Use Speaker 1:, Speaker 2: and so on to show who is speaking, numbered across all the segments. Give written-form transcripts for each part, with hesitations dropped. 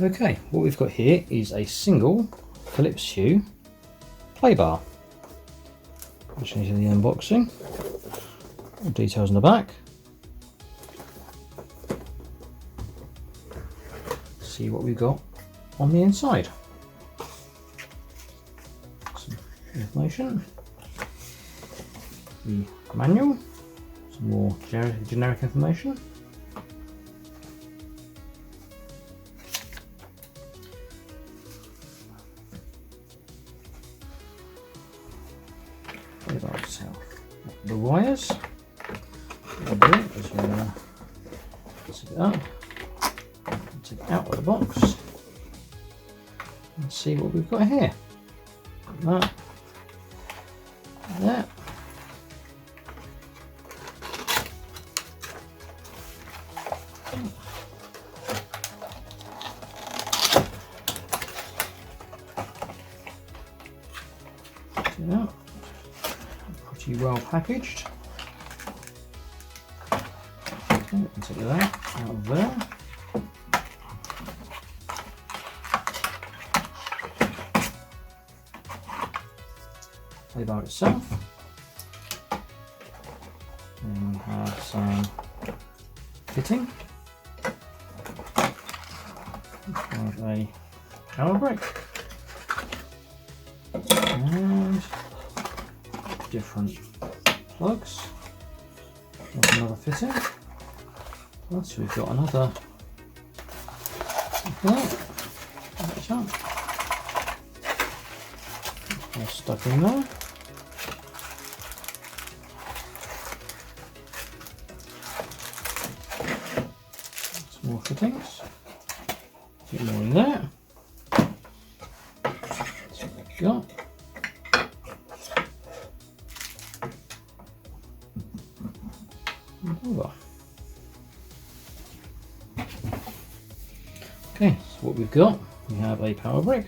Speaker 1: Okay, what we've got here is a single Philips Hue play bar. I'll show you the unboxing. All details in the back. See what we've got on the inside. Some information. The manual. Some more generic information. The wires. What I'll do is we're going to take it up, take it out of the box, and see what we've got here. That, there. See that? Pretty well packaged. Okay, we can take that out of there. Play bar itself. And we have some fitting. We have a power brick. And different plugs. Got another fitting. Plus we've got another all stuck in there. Some more fittings. A bit more in there. That's what we've got. Over. Okay, so what we've got, we have a power brick,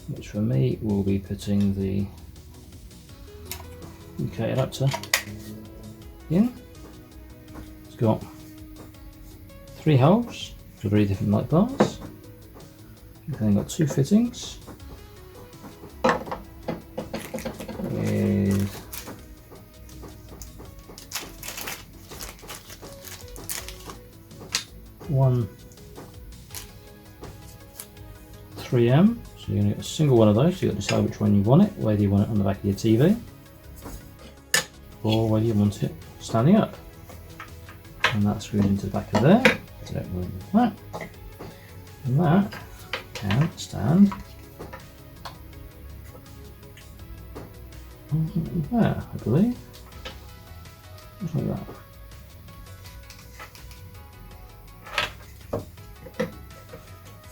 Speaker 1: which for me will be putting the UK adapter in. It's got 3 holes for 3 different light bars. We've then got 2 fittings with one 3M, so you're going to get a single one of those, so you've got to decide which one you want it, whether you want it on the back of your TV or whether you want it standing up. And that screws into the back of there, so don't worry about that. And that can stand on there, I believe. Just like that.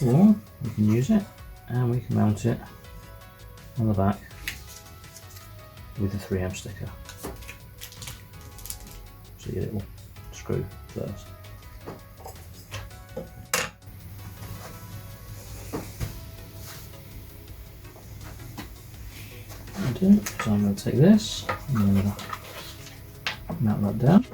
Speaker 1: Or we can use it and we can mount it on the back with the 3M sticker. So your little screw first. So I'm going to take this and I'm going to mount that down.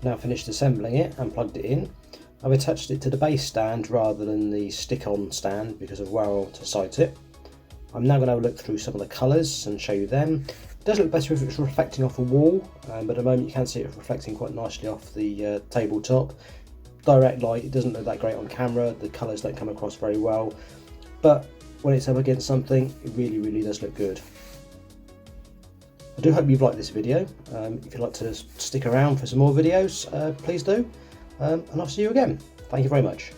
Speaker 2: Now finished assembling it and plugged it in, I've attached it to the base stand rather than the stick-on stand because of where to site it. I'm now going to have a look through some of the colours and show you them. It does look better if it's reflecting off a wall, but at the moment you can see it reflecting quite nicely off the tabletop. Direct light, it doesn't look that great on camera, the colours don't come across very well, but when it's up against something, it really does look good. I do hope you've liked this video. If you'd like to stick around for some more videos, please do, and I'll see you again. Thank you very much.